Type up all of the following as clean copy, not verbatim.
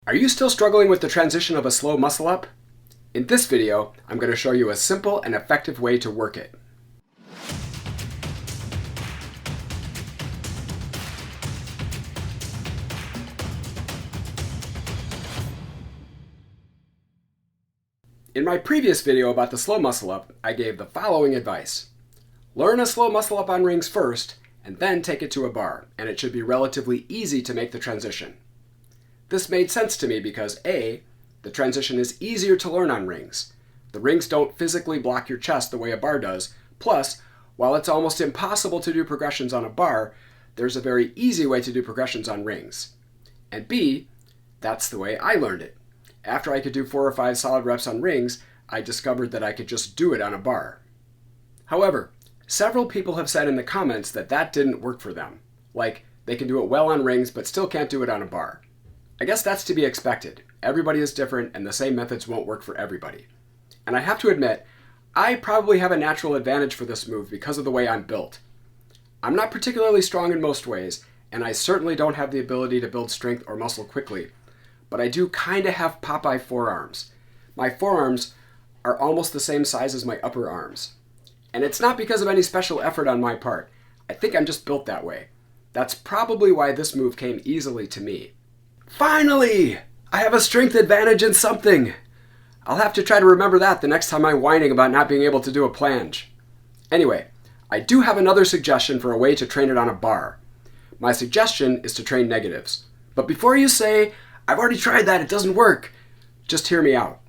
Are you still struggling with the transition of a slow muscle up? In this video, I'm going to show you a simple and effective way to work it. In my previous video about the slow muscle up, I gave the following advice. Learn a slow muscle up on rings first, and then take it to a bar, and it should be relatively easy to make the transition. This made sense to me because A, the transition is easier to learn on rings. The rings don't physically block your chest the way a bar does, plus, while it's almost impossible to do progressions on a bar, there's a very easy way to do progressions on rings. And B, that's the way I learned it. After I could do 4 or 5 solid reps on rings, I discovered that I could just do it on a bar. However, several people have said in the comments that that didn't work for them. Like, they can do it well on rings but still can't do it on a bar. I guess that's to be expected. Everybody is different and the same methods won't work for everybody. And I have to admit, I probably have a natural advantage for this move because of the way I'm built. I'm not particularly strong in most ways, and I certainly don't have the ability to build strength or muscle quickly, but I do kinda have Popeye forearms. My forearms are almost the same size as my upper arms. And it's not because of any special effort on my part. I think I'm just built that way. That's probably why this move came easily to me. Finally! I have a strength advantage in something! I'll have to try to remember that the next time I'm whining about not being able to do a planche. Anyway, I do have another suggestion for a way to train it on a bar. My suggestion is to train negatives. But before you say, I've already tried that, it doesn't work, just hear me out.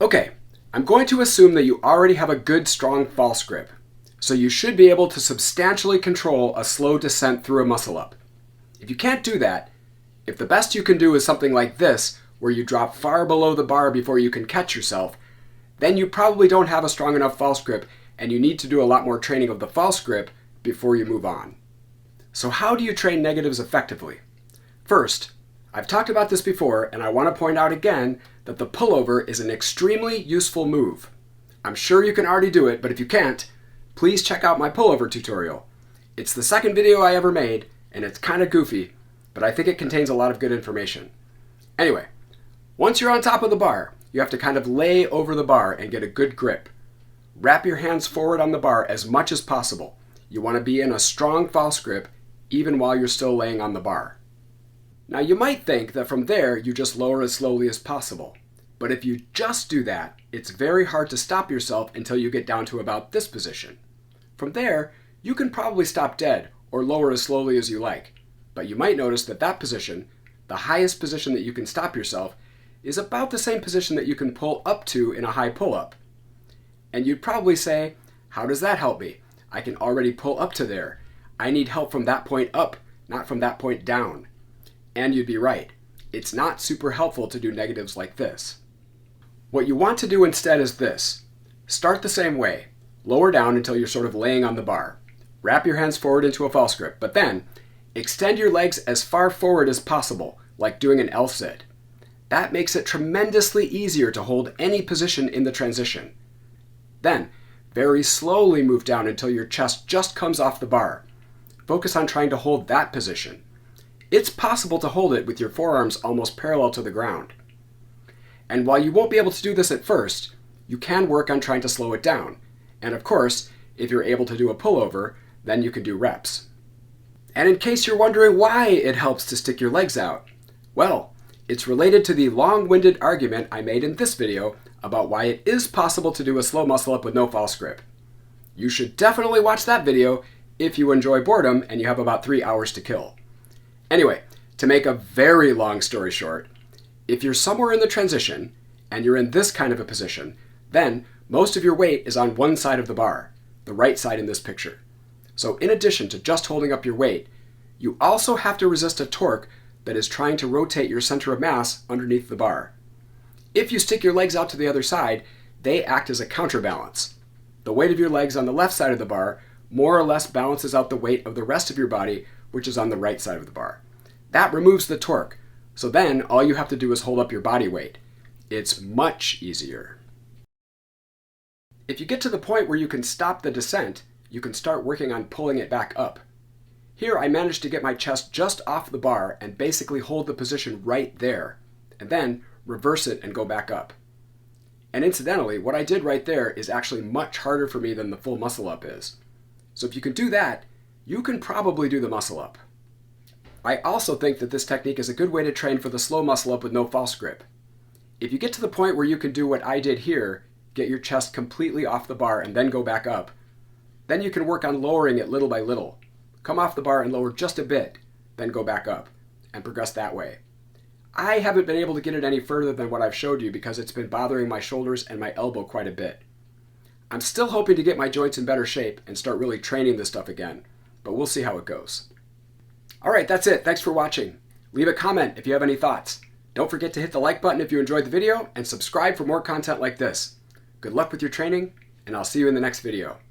Okay, I'm going to assume that you already have a good strong false grip. So you should be able to substantially control a slow descent through a muscle up. If you can't do that, if the best you can do is something like this, where you drop far below the bar before you can catch yourself, then you probably don't have a strong enough false grip and you need to do a lot more training of the false grip before you move on. So how do you train negatives effectively? First, I've talked about this before and I want to point out again that the pullover is an extremely useful move. I'm sure you can already do it, but if you can't, please check out my pullover tutorial. It's the second video I ever made and it's kind of goofy, but I think it contains a lot of good information. Anyway, once you're on top of the bar, you have to kind of lay over the bar and get a good grip. Wrap your hands forward on the bar as much as possible. You want to be in a strong false grip even while you're still laying on the bar. Now you might think that from there you just lower as slowly as possible. But if you just do that, it's very hard to stop yourself until you get down to about this position. From there, you can probably stop dead or lower as slowly as you like. But you might notice that that position, the highest position that you can stop yourself, is about the same position that you can pull up to in a high pull-up. And you'd probably say, how does that help me? I can already pull up to there. I need help from that point up, not from that point down. And you'd be right. It's not super helpful to do negatives like this. What you want to do instead is this. Start the same way. Lower down until you're sort of laying on the bar. Wrap your hands forward into a false grip, but then extend your legs as far forward as possible, like doing an L-sit. That makes it tremendously easier to hold any position in the transition. Then, very slowly move down until your chest just comes off the bar. Focus on trying to hold that position. It's possible to hold it with your forearms almost parallel to the ground. And while you won't be able to do this at first, you can work on trying to slow it down. And of course, if you're able to do a pullover, then you can do reps. And in case you're wondering why it helps to stick your legs out, well, it's related to the long-winded argument I made in this video about why it is possible to do a slow muscle up with no false grip. You should definitely watch that video if you enjoy boredom and you have about 3 hours to kill. Anyway, to make a very long story short, if you're somewhere in the transition and you're in this kind of a position, then most of your weight is on one side of the bar, the right side in this picture. So in addition to just holding up your weight, you also have to resist a torque that is trying to rotate your center of mass underneath the bar. If you stick your legs out to the other side, they act as a counterbalance. The weight of your legs on the left side of the bar more or less balances out the weight of the rest of your body, which is on the right side of the bar. That removes the torque, so then all you have to do is hold up your body weight. It's much easier. If you get to the point where you can stop the descent, you can start working on pulling it back up. Here I managed to get my chest just off the bar and basically hold the position right there. and then reverse it and go back up. And incidentally, what I did right there is actually much harder for me than the full muscle up is. So if you can do that, you can probably do the muscle up. I also think that this technique is a good way to train for the slow muscle up with no false grip. If you get to the point where you can do what I did here, get your chest completely off the bar and then go back up, then you can work on lowering it little by little. Come off the bar and lower just a bit, then go back up, and progress that way. I haven't been able to get it any further than what I've showed you because it's been bothering my shoulders and my elbow quite a bit. I'm still hoping to get my joints in better shape and start really training this stuff again, but we'll see how it goes. Alright, that's it. Thanks for watching. Leave a comment if you have any thoughts. Don't forget to hit the like button if you enjoyed the video and subscribe for more content like this. Good luck with your training, and I'll see you in the next video.